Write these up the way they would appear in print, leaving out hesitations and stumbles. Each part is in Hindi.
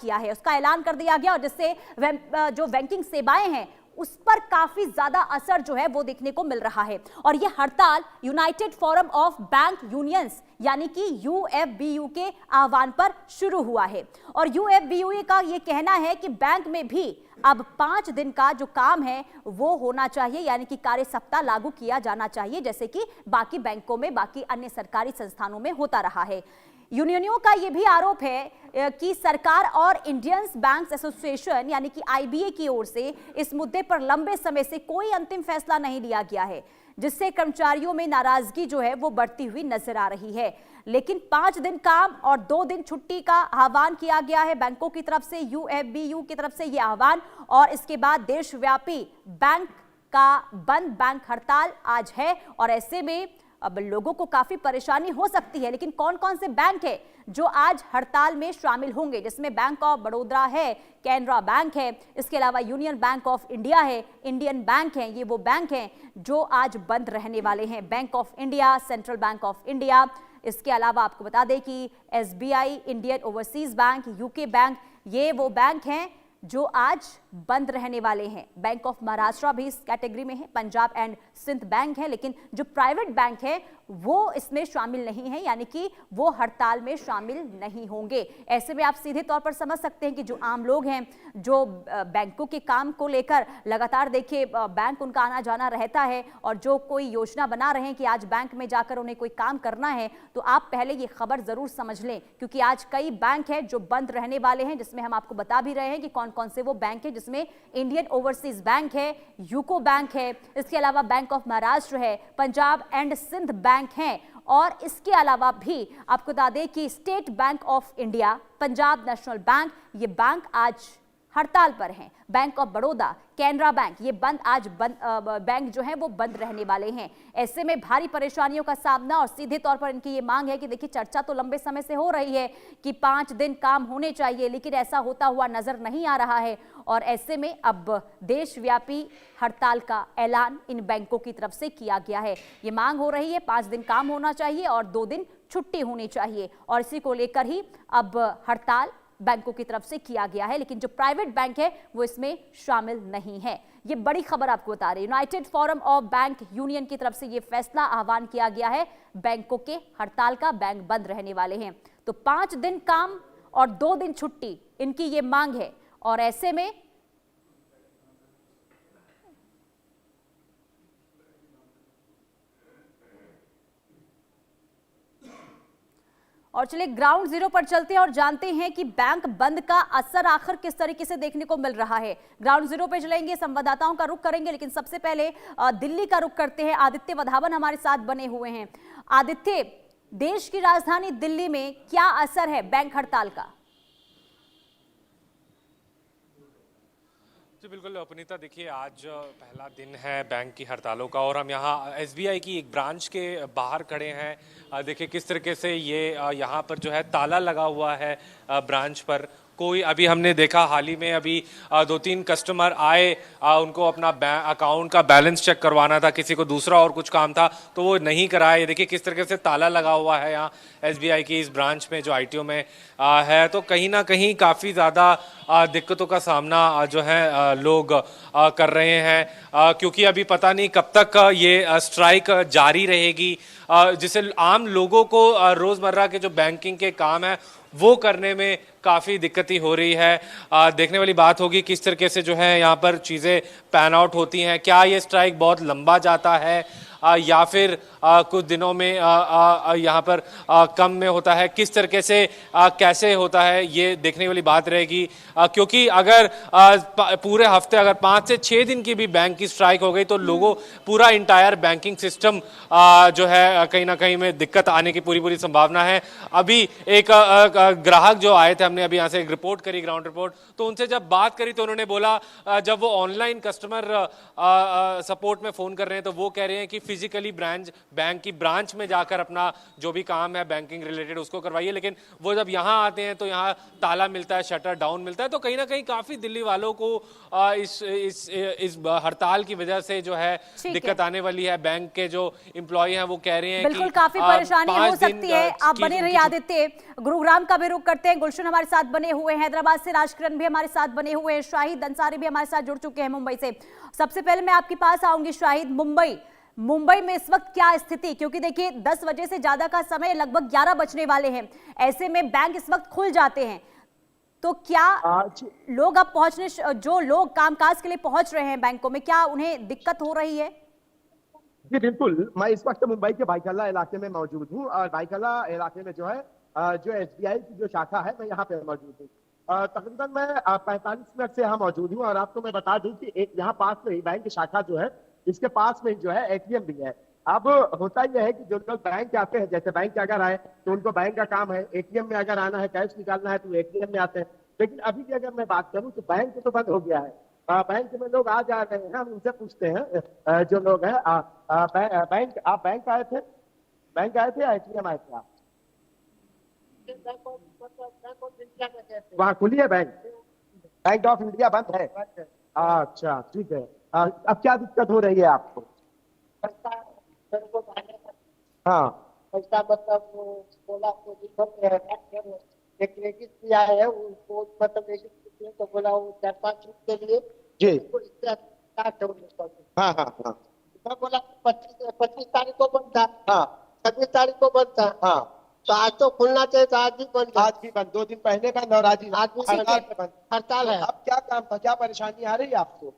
किया है, उसका ऐलान कर दिया गया, और जिससे जो बैंकिंग सेवाएं हैं उस पर काफी ज्यादा असर जो है वो देखने को मिल रहा है। और ये हड़ताल United forum of bank unions यानी कि यूएफबीयू के आह्वान पर शुरू हुआ है। और यूएफबीयू का ये कहना है कि बैंक में भी अब 5 दिन का जो काम है वो होना चाहिए, यानी कि कार्य सप्ताह लागू किया जाना चाहिए, जैसे कि बाकी बैंकों में, बाकी अन्य सरकारी संस्थानों में होता रहा है। यूनियनों का यह भी आरोप है कि सरकार और इंडियन बैंक्स एसोसिएशन यानी कि आईबीए की ओर से इस मुद्दे पर लंबे समय से कोई अंतिम फैसला नहीं लिया गया है, जिससे कर्मचारियों में नाराजगी जो है वो बढ़ती हुई नजर आ रही है। लेकिन 5 दिन काम और 2 दिन छुट्टी का आह्वान किया गया है बैंकों की तरफ से, यूएफबीयू की तरफ से यह आह्वान, और इसके बाद देशव्यापी बैंक का बंद बैंक हड़ताल आज है। और ऐसे में अब लोगों को काफी परेशानी हो सकती है। लेकिन कौन कौन से बैंक है जो आज हड़ताल में शामिल होंगे, जिसमें बैंक ऑफ बड़ौदा है, कैनरा बैंक है, इसके अलावा यूनियन बैंक ऑफ इंडिया है, इंडियन बैंक है, ये वो बैंक हैं जो आज बंद रहने वाले हैं। Bank of India, central bank of India, इसके अलावा आपको बता दें कि SBI, Indian overseas bank, UK bank, ये वो बैंक हैं जो आज बंद रहने वाले हैं। बैंक ऑफ महाराष्ट्र भी इस कैटेगरी में है, पंजाब एंड सिंध बैंक है, लेकिन जो प्राइवेट बैंक है वो इसमें शामिल नहीं है, यानी कि वो हड़ताल में शामिल नहीं होंगे। ऐसे में आप सीधे तौर पर समझ सकते हैं कि जो आम लोग हैं, जो बैंकों के काम को लेकर लगातार देखिए बैंक उनका आना जाना रहता है, और जो कोई योजना बना रहे हैं कि आज बैंक में जाकर उन्हें कोई काम करना है, तो आप पहले ये खबर जरूर समझ लें, क्योंकि आज कई बैंक है जो बंद रहने वाले हैं, जिसमें हम आपको बता भी रहे हैं कि कौन कौन से वो बैंक है, जिसमें इंडियन ओवरसीज बैंक है, यूको बैंक है, इसके अलावा बैंक ऑफ महाराष्ट्र है, पंजाब एंड सिंध बैंक हैं, और इसके अलावा भी आपको बता दें कि state bank of India, Punjab national bank, ये बैंक आज हड़ताल पर हैं। Bank of Baroda, Canara bank, ये बैंक जो है वो बंद रहने वाले हैं। ऐसे में भारी परेशानियों का सामना, और सीधे तौर पर इनकी ये मांग है कि देखिए चर्चा तो लंबे समय से हो रही है कि 5 दिन काम होने चाहिए, लेकिन ऐसा होता हुआ नजर नहीं आ रहा है। और ऐसे में अब देशव्यापी हड़ताल का ऐलान इन बैंकों की तरफ से किया गया है। ये मांग हो रही है 5 दिन काम होना चाहिए और 2 दिन छुट्टी होनी चाहिए, और इसी को लेकर ही अब हड़ताल बैंकों की तरफ से किया गया है। लेकिन जो प्राइवेट बैंक है वो इसमें शामिल नहीं है। ये बड़ी खबर आपको बता रही है, United forum of bank union की तरफ से ये फैसला, आह्वान किया गया है बैंकों के हड़ताल का, बैंक बंद रहने वाले हैं। तो 5 दिन काम और 2 दिन छुट्टी, इनकी ये मांग है। और ऐसे में और चलिए ग्राउंड जीरो पर चलते हैं और जानते हैं कि बैंक बंद का असर आखिर किस तरीके से देखने को मिल रहा है। ग्राउंड जीरो पे चलेंगे, संवाददाताओं का रुख करेंगे, लेकिन सबसे पहले दिल्ली का रुख करते हैं। आदित्य वधावन हमारे साथ बने हुए हैं। आदित्य, देश की राजधानी दिल्ली में क्या असर है बैंक हड़ताल का? जी बिल्कुल अपनीता, देखिए आज पहला दिन है बैंक की हड़तालों का, और हम यहाँ एसबीआई की एक ब्रांच के बाहर खड़े हैं। देखिए किस तरीके से ये यहाँ पर जो है ताला लगा हुआ है ब्रांच पर। कोई अभी हमने देखा हाल ही में अभी 2-3 कस्टमर आए, उनको अपना अकाउंट का बैलेंस चेक करवाना था, किसी को दूसरा और कुछ काम था तो वो नहीं कराया। ये देखिए किस तरीके से ताला लगा हुआ है यहाँ एसबीआई की इस ब्रांच में जो आईटीओ में है। तो कहीं ना कहीं काफ़ी ज़्यादा दिक्कतों का सामना जो है लोग कर रहे हैं, क्योंकि अभी पता नहीं कब तक ये स्ट्राइक जारी रहेगी, जिससे आम लोगों को रोज़मर्रा के जो बैंकिंग के काम है वो करने में काफ़ी दिक्कतें हो रही है। देखने वाली बात होगी किस तरीके से जो है यहाँ पर चीज़ें पैन आउट होती हैं। क्या ये स्ट्राइक बहुत लंबा जाता है या फिर कुछ दिनों में यहाँ पर कम में होता है, किस तरीके से कैसे होता है, ये देखने वाली बात रहेगी। क्योंकि अगर पूरे हफ्ते अगर 5 से 6 दिन की भी बैंक की स्ट्राइक हो गई तो लोगों पूरा इंटायर बैंकिंग सिस्टम जो है कहीं ना कहीं में दिक्कत आने की पूरी संभावना है। अभी एक ग्राहक जो आए थे, हमने अभी यहाँ से एक रिपोर्ट करी, ग्राउंड रिपोर्ट, तो उनसे जब बात करी तो उन्होंने बोला जब वो ऑनलाइन कस्टमर सपोर्ट में फ़ोन कर रहे हैं तो वो कह रहे हैं कि फिजिकली बैंक की ब्रांच में जाकर अपना जो भी काम है बैंकिंग रिलेटेड उसको करवाइए, लेकिन वो जब यहाँ आते हैं तो यहाँ ताला मिलता है, शटर डाउन मिलता है। तो कहीं ना कहीं काफी दिल्ली वालों को इस हड़ताल की वजह से जो है दिक्कत आने वाली है। बैंक के जो एम्प्लॉय हैं वो कह रहे हैं बिल्कुल कि काफी परेशानी हो 5 दिन सकती है। आप बने रहिए आदित्य, गुरुग्राम का भी रुख करते हैं। गुलशन हमारे साथ बने हुए हैं, हैदराबाद से राजकिरण भी हमारे साथ बने हुए हैं, शाहिद अंसारी भी हमारे साथ जुड़ चुके हैं मुंबई से। सबसे पहले मैं आपके पास आऊंगी शाहिद, मुंबई में इस वक्त क्या स्थिति, क्योंकि देखिए 10 बजे से ज्यादा का समय, लगभग 11 बजने वाले हैं, ऐसे में बैंक इस वक्त खुल जाते हैं, तो क्या लोग अब पहुंचने, जो लोग कामकाज के लिए पहुंच रहे हैं बैंकों में, क्या उन्हें दिक्कत हो रही है? जी बिल्कुल, मैं इस वक्त मुंबई के भाईखला इलाके में मौजूद हूँ और भाईखला इलाके में जो है जो एसबीआई की जो शाखा है, मैं यहाँ पे मौजूद हूँ। तकरीबन मैं 45 मिनट से यहाँ मौजूद हूँ और आपको मैं बता दूं कि एक यहाँ पास में ही बैंक की शाखा जो है, इसके पास में जो है एटीएम भी है। अब होता यह है कि जो लोग बैंक आते हैं, जैसे बैंक अगर आए तो उनको बैंक का काम है, एटीएम में अगर आना है, कैश निकालना है तो एटीएम में आते हैं। लेकिन अभी भी अगर मैं बात करूं तो बैंक तो बंद हो गया है। बैंक में लोग आ जा रहे हैं, हम उनसे पूछते हैं जो लोग हैं, आप बैंक आए थे, या एटीएम आए थे आप? वहाँ खुली है बैंक ऑफ इंडिया बंद है? अच्छा ठीक है। अब क्या दिक्कत हो रही है आपको? हाँ, पैसा मतलब बोला तो दिक्कत है, एक लेडीज भी आए हैं, उनको मतलब लेडीज तो बोला वो 4-5 दिन के लिए जी हाँ हाँ हाँ मैं बोला 25 तारीख को बंद था, हाँ 26 तारीख को बंद था, हाँ, तो आज तो खुलना चाहिए, तो आज भी बंद है। आज भी बंद, 2 दिन पहले बंद और आज भी बंद। हड़ताल है। अब क्या काम था, क्या परेशानी आ रही है आपको?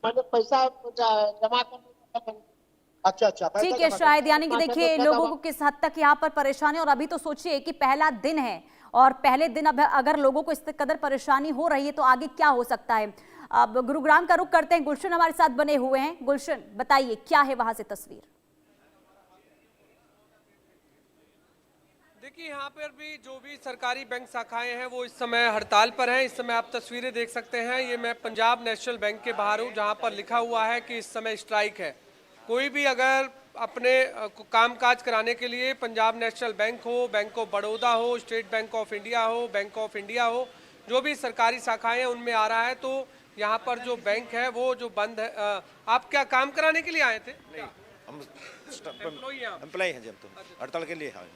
मैंने पैसा जमा करने का। अच्छा, पैसा ठीक है जमा शायद, यानी कि देखिए पैसा लोगों को किस हद तक यहाँ पर परेशानी, और अभी तो सोचिए कि पहला दिन है, और पहले दिन अब अगर लोगों को इस कदर परेशानी हो रही है तो आगे क्या हो सकता है। अब गुरुग्राम का रुख करते हैं, गुलशन हमारे साथ बने हुए हैं। गुलशन बताइए क्या है वहां से तस्वीर? देखिए यहाँ पर भी जो भी सरकारी बैंक शाखाएं हैं वो इस समय हड़ताल पर हैं। इस समय आप तस्वीरें देख सकते हैं, ये मैं पंजाब नेशनल बैंक के बाहर हूँ, जहाँ पर लिखा हुआ है कि इस समय स्ट्राइक है। कोई भी अगर अपने कामकाज कराने के लिए पंजाब नेशनल बैंक हो, बैंक ऑफ बड़ौदा हो, स्टेट बैंक ऑफ इंडिया हो, बैंक ऑफ इंडिया हो, जो भी सरकारी शाखाएं हैं उनमें आ रहा है, तो यहाँ पर जो बैंक है वो जो बंद है। आप क्या काम कराने के लिए आए थे? नहीं, हम एम्प्लॉय हैं, जब तो हड़ताल के लिए आए,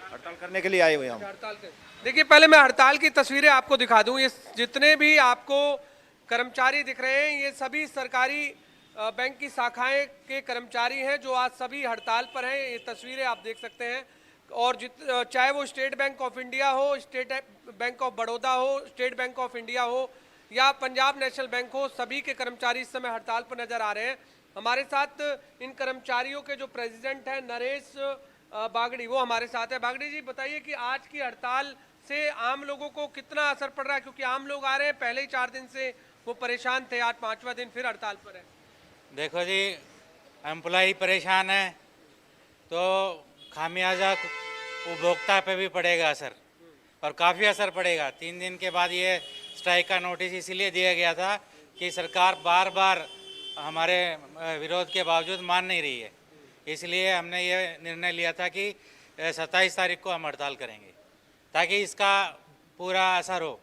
हड़ताल करने के लिए आए हुए हम। हड़ताल कर देखिए, पहले मैं हड़ताल की तस्वीरें आपको दिखा दूं। ये जितने भी आपको कर्मचारी दिख रहे हैं, ये सभी सरकारी बैंक की शाखाएं के कर्मचारी हैं जो आज सभी हड़ताल पर हैं। ये तस्वीरें आप देख सकते हैं। और चाहे वो स्टेट बैंक ऑफ इंडिया हो, स्टेट बैंक ऑफ बड़ौदा हो, स्टेट बैंक ऑफ इंडिया हो या पंजाब नेशनल बैंक हो, सभी के कर्मचारी इस समय हड़ताल पर नजर आ रहे हैं। हमारे साथ इन कर्मचारियों के जो प्रेसिडेंट हैं नरेश बागड़ी, वो हमारे साथ है। बागड़ी जी बताइए कि आज की हड़ताल से आम लोगों को कितना असर पड़ रहा है, क्योंकि आम लोग आ रहे हैं, पहले ही 4 दिन से वो परेशान थे, आज 5वां दिन फिर हड़ताल पर है। देखो जी, एम्प्लॉय परेशान है तो खामियाजा उपभोक्ता पे भी पड़ेगा असर, और काफ़ी असर पड़ेगा। 3 दिन के बाद ये स्ट्राइक का नोटिस इसीलिए दिया गया था कि सरकार बार बार हमारे विरोध के बावजूद मान नहीं रही है, इसलिए हमने ये निर्णय लिया था कि 27 तारीख को हम हड़ताल करेंगे, ताकि इसका पूरा असर हो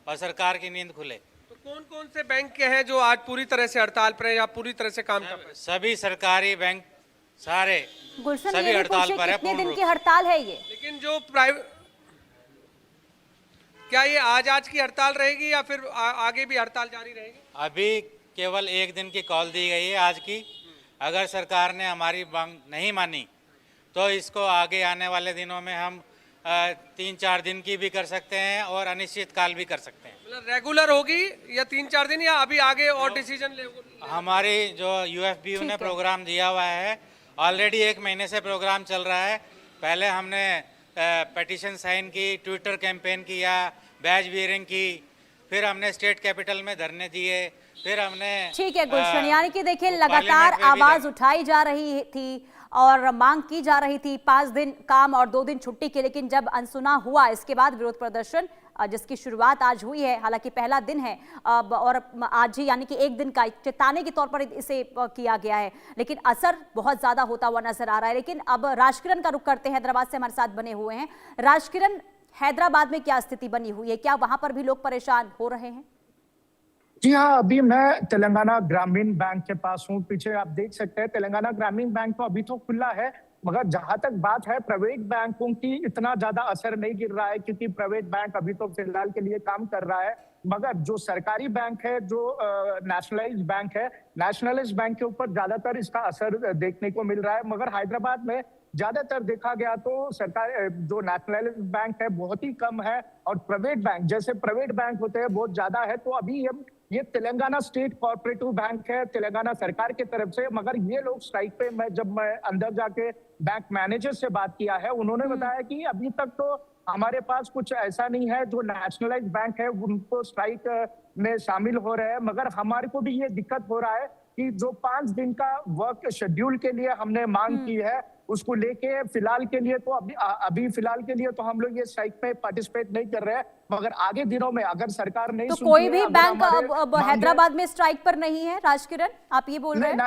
और सरकार की नींद खुले। तो कौन कौन से बैंक के हैं जो आज पूरी तरह से हड़ताल पर हैं या पूरी तरह से काम कर रहे हैं? सभी सरकारी बैंक सारे गुलशन, सभी ये हड़ताल पूछे पर है। कितने दिन की हड़ताल है ये? लेकिन जो प्राइवेट, क्या ये आज की हड़ताल रहेगी या फिर आगे भी हड़ताल जारी रहेगी? अभी केवल 1 दिन की कॉल दी गई है आज की। अगर सरकार ने हमारी मांग नहीं मानी तो इसको आगे आने वाले दिनों में हम 3-4 दिन की भी कर सकते हैं और अनिश्चित काल भी कर सकते हैं। मतलब रेगुलर होगी या 3-4 दिन, या अभी आगे और डिसीजन ले? हमारी जो यूएफबीयू ने प्रोग्राम दिया हुआ है, ऑलरेडी 1 महीने से प्रोग्राम चल रहा है। पहले हमने पेटिशन साइन की, ट्विटर कैंपेन किया, बैज वियरिंग की, फिर हमने स्टेट कैपिटल में धरने दिए, फिर हमने ठीक है गुलशन, यानी कि देखिए लगातार आवाज उठाई जा रही थी और मांग की जा रही थी 5 दिन काम और 2 दिन छुट्टी की, लेकिन जब अनसुना हुआ इसके बाद विरोध प्रदर्शन जिसकी शुरुआत आज हुई है, हालांकि पहला दिन है और आज ही यानी कि एक दिन का चेताने के तौर पर इसे किया गया है, लेकिन असर बहुत ज्यादा होता हुआ नजर आ रहा है। लेकिन अब राजकिरण का रुख करते हैं, हैदराबाद से हमारे साथ बने हुए हैं। राजकिरण, हैदराबाद में क्या स्थिति बनी हुई है, क्या वहां पर भी लोग परेशान हो रहे हैं? जी हाँ, अभी मैं तेलंगाना ग्रामीण बैंक के पास हूँ। पीछे आप देख सकते हैं तेलंगाना ग्रामीण बैंक तो अभी तो खुला है, मगर जहां तक बात है प्राइवेट बैंकों की इतना ज्यादा असर नहीं गिर रहा है, क्योंकि प्राइवेट बैंक अभी तो फिलहाल के लिए काम कर रहा है। मगर जो सरकारी बैंक है, जो नेशनलाइज्ड बैंक है, नेशनलाइज्ड बैंक के ऊपर ज्यादातर इसका असर देखने को मिल रहा है। मगर हैदराबाद में ज्यादातर देखा गया तो सरकार जो नेशनलाइज्ड बैंक है बहुत ही कम है, और प्राइवेट बैंक जैसे प्राइवेट बैंक होते हैं बहुत ज्यादा है। तो अभी ये तेलंगाना स्टेट कोऑपरेटिव बैंक है तेलंगाना सरकार की तरफ से, मगर ये लोग स्ट्राइक पे, जब मैं अंदर जाके बैंक मैनेजर से बात किया है, उन्होंने बताया कि अभी तक तो हमारे पास कुछ ऐसा नहीं है, जो नेशनलाइज्ड बैंक है उनको स्ट्राइक में शामिल हो रहे हैं। मगर हमारे को भी ये दिक्कत हो रहा है कि जो 5 दिन का वर्क शेड्यूल के लिए हमने मांग की है, उसको लेके फिलहाल के लिए तो अभी फिलहाल के लिए तो हम लोग ये स्ट्राइक में पार्टिसिपेट नहीं कर रहे हैं। मगर आगे दिनों में अगर सरकार नहीं तो सुनती कोई है, भी अगर बैंक हमारे अब मांगे- हैदराबाद में स्ट्राइक पर नहीं है, राजकिरण, आप ये बोल रहे हैं?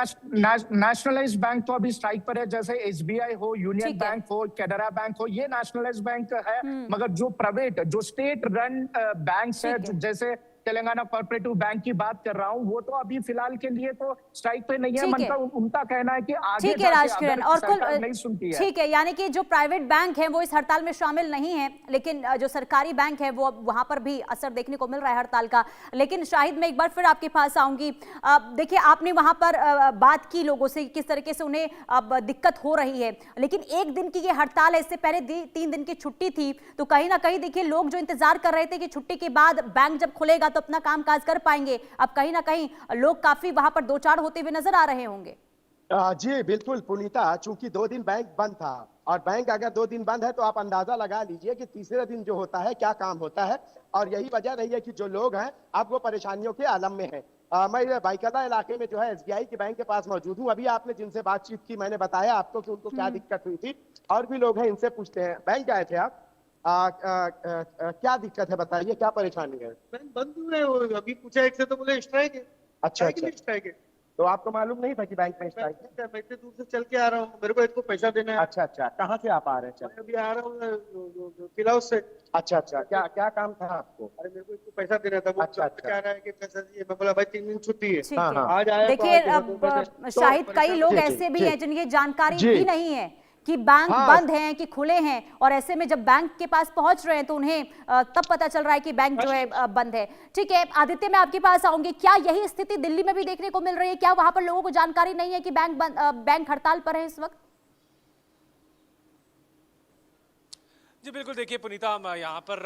नेशनलाइज्ड बैंक तो अभी स्ट्राइक पर है, जैसे एसबीआई हो, यूनियन ठीक है। बैंक हो, कैनरा बैंक हो, ये नेशनलाइज्ड बैंक है। मगर जो प्राइवेट जो स्टेट रन बैंक है, ठीक है। जैसे तेलंगाना कोऑपरेटिव बैंक की बात कर रहा हूँ, वो तो अभी फिलहाल के लिए तो स्ट्राइक पे नहीं है। ठीक है। मतलब उनका कहना है कि आगे ठीक है जाके राजकिरण, अगर और सरकार नहीं सुनती है, ठीक है, यानी कि जो प्राइवेट बैंक हैं वो इस हड़ताल में शामिल नहीं है, लेकिन जो सरकारी बैंक है वो वहां पर भी असर देखने को मिल रहा है हड़ताल का। लेकिन शाहिद, मैं एक बार फिर आपके पास आऊंगी। देखिए, आपने वहां पर बात की लोगों से, किस तरीके से उन्हें अब दिक्कत हो रही है, लेकिन एक दिन की ये हड़ताल है, इससे पहले 3 दिन की छुट्टी थी, तो कहीं ना कहीं देखिए लोग जो इंतजार कर रहे थे कि छुट्टी के बाद बैंक जब खुलेगा तो अपना काम काज कर पाएंगे, अब कहीं ना कहीं लोग काफी वहां पर दो चार होते हुए नजर आ रहे होंगे। जी बिल्कुल पुनीता, चूंकि 2 दिन बैंक बंद था, और बैंक अगर 2 दिन बंद है तो आप अंदाजा लगा लीजिए कि तीसरे दिन जो होता है क्या काम होता है। और यही वजह रही है कि जो लोग हैं अब वो परेशानियों के आलम में हैं। मैं बाइकला इलाके में जो है एसबीआई के बैंक के पास मौजूद हूँ। अभी आपने जिनसे बातचीत की, मैंने बताया आपको कि उनको क्या दिक्कत हुई थी, और भी लोग हैं, इनसे पूछते हैं। बैंक आए थे आप, क्या दिक्कत है बताइए, क्या परेशानी है? बैंक बंद क्यों है? वो अभी पूछा एक से तो बोले स्ट्राइक है। अच्छा स्ट्राइक है, तो आपको मालूम नहीं था कि बैंक में स्ट्राइक है? मैं इतने दूर से चल के आ रहा हूँ, मेरे को इसको पैसा देना है। अच्छा, कहाँ से आप आ रहे हैं? मैं अभी आ रहा हूँ किला हाउस से। अच्छा, क्या क्या काम था आपको? अरे मेरे को इसको पैसा देना था। वो अच्छा। क्या रहा है कि पैसा दिए, मैं बोला भाई 3 दिन छुट्टी है। ठीक हाँ, है। हाँ। आज आया तो देखिए, आज देखो तो अब मैंने- शाहिद, कई लोग जी, ऐसे भी जी, हैं जिनकी जानकारी जी। भी नहीं है कि बैंक हाँ। बंद हैं कि खुले हैं, और ऐसे में जब बैंक के पास पहुंच रहे हैं तो उन्हें तब पता चल रहा है कि बैंक जो है बंद है। ठीक है आदित्य, मैं आपके पास आऊंगी। क्या यही स्थिति दिल्ली में भी देखने को मिल रही है? क्या वहां पर लोगों को जानकारी नहीं है कि बैंक हड़ताल पर है इस वक्त? जी बिल्कुल, देखिए पुनीता, हम यहाँ पर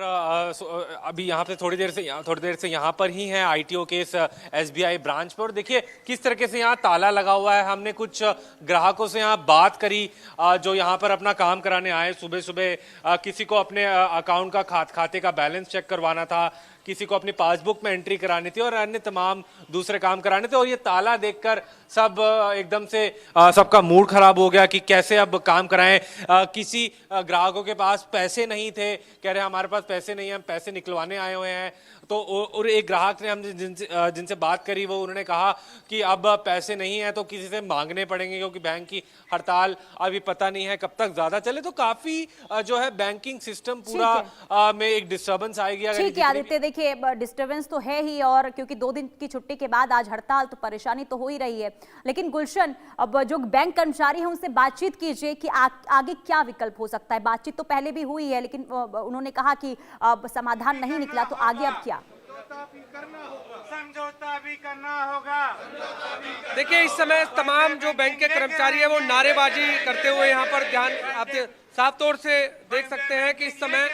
अभी यहाँ पे थोड़ी देर से यहाँ पर ही हैं आईटीओ के इस एसबीआई ब्रांच पर। और देखिए किस तरीके से यहाँ ताला लगा हुआ है। हमने कुछ ग्राहकों से यहाँ बात करी जो यहाँ पर अपना काम कराने आए। सुबह सुबह किसी को अपने अकाउंट का खाते का बैलेंस चेक करवाना था, किसी को अपनी पासबुक में एंट्री करानी थी, और अन्य तमाम दूसरे काम कराने थे। और ये ताला देखकर सब एकदम से सबका मूड खराब हो गया कि कैसे अब काम कराएं। किसी ग्राहकों के पास पैसे नहीं थे, कह रहे हमारे पास पैसे नहीं है, हम पैसे निकलवाने आए हुए हैं। तो और एक ग्राहक ने हमने जिनसे बात करी, वो उन्होंने कहा कि अब पैसे नहीं है तो किसी से मांगने पड़ेंगे, क्योंकि बैंक की हड़ताल अभी पता नहीं है कब तक ज्यादा चले। तो काफी जो है बैंकिंग सिस्टम पूरा में एक डिस्टर्बेंस आएगी। अगर ठीक है आदित्य, देखिए डिस्टर्बेंस तो है ही, और क्योंकि 2 दिन की छुट्टी के बाद आज हड़ताल, तो परेशानी तो हो ही रही है। लेकिन गुलशन, अब जो बैंक कर्मचारी हैं उनसे बातचीत कीजिए कि आगे क्या विकल्प हो सकता है। बातचीत तो पहले भी हुई है, लेकिन उन्होंने कहा कि अब समाधान नहीं निकला, तो आगे अब क्या? समझौता भी करना होगा। देखिए, इस समय तमाम जो बैंक के कर्मचारी है वो नारेबाजी करते हुए यहाँ पर ध्यान, आप साफ तौर से देख सकते हैं कि इस समय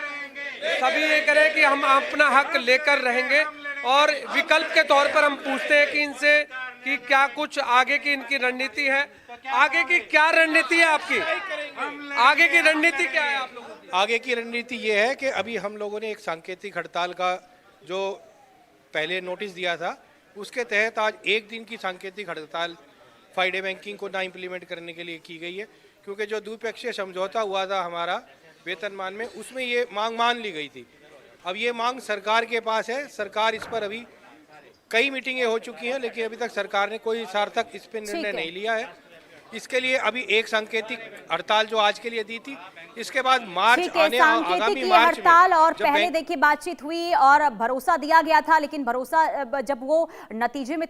सभी ये करें कि हम अपना हक लेकर रहेंगे। और विकल्प के तौर पर हम पूछते हैं कि इनसे कि क्या कुछ आगे की इनकी रणनीति है। आगे की क्या रणनीति है आपकी? आगे की रणनीति क्या है आप लोगों की? आगे की रणनीति ये है कि अभी हम लोगों ने एक सांकेतिक हड़ताल का जो पहले नोटिस दिया था, उसके तहत आज 1 दिन की सांकेतिक हड़ताल फ्राइडे बैंकिंग को ना इम्प्लीमेंट करने के लिए की गई है। क्योंकि जो द्विपक्षीय समझौता हुआ था हमारा वेतनमान में, उसमें ये मांग मान ली गई थी अब ये मांग सरकार के पास है, सरकार इस पर अभी कई मीटिंगें हो चुकी हैं, लेकिन अभी तक सरकार ने कोई सार्थक इस पे निर्णय नहीं लिया है। इसके लिए अभी एक सांकेतिक हड़ताल जो आज के लिए दी थी, इसके बाद मार्च ठीक है, आने सांकेतिक आगामी ये मार्च हड़ताल में और जब पहले बैंक देखिए बातचीत हुई और भरोसा दिया गया था, लेकिन भरोसा जब वो नतीजे में